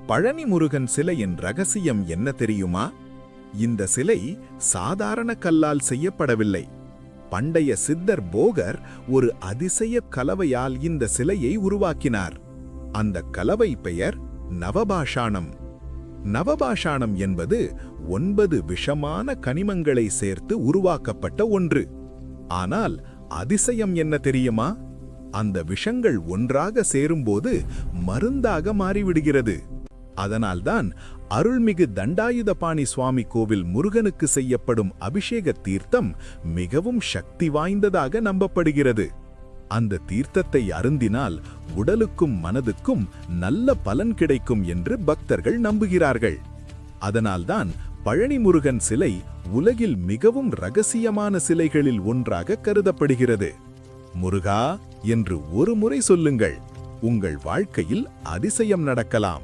பழனி முருகன் சிலையின் ரகசியம் என்ன தெரியுமா? இந்த சிலை சாதாரண கல்லால் செய்யப்படவில்லை. பண்டைய சித்தர் போகர் ஒரு அதிசய கலவையால் இந்த சிலையை உருவாக்கினார். அந்த கலவை பெயர் நவபாஷாணம். நவபாஷாணம் என்பது 9 விஷமான கனிமங்களை சேர்த்து உருவாக்கப்பட்ட ஒன்று. ஆனால் அதிசயம் என்ன தெரியுமா? அந்த விஷங்கள் ஒன்றாக சேரும்போது மருந்தாக மாறிவிடுகிறது. அதனால்தான் அருள்மிகு தண்டாயுதபாணி சுவாமி கோவில் முருகனுக்கு செய்யப்படும் அபிஷேக தீர்த்தம் மிகவும் சக்தி வாய்ந்ததாக நம்பப்படுகிறது. அந்த தீர்த்தத்தை அருந்தினால் உடலுக்கும் மனதுக்கும் நல்ல பலன் கிடைக்கும் என்று பக்தர்கள் நம்புகிறார்கள். அதனால்தான் பழனி முருகன் சிலை உலகில் மிகவும் ரகசியமான சிலைகளில் ஒன்றாக கருதப்படுகிறது. முருகா என்று ஒரு முறை சொல்லுங்கள், உங்கள் வாழ்க்கையில் அதிசயம் நடக்கலாம்.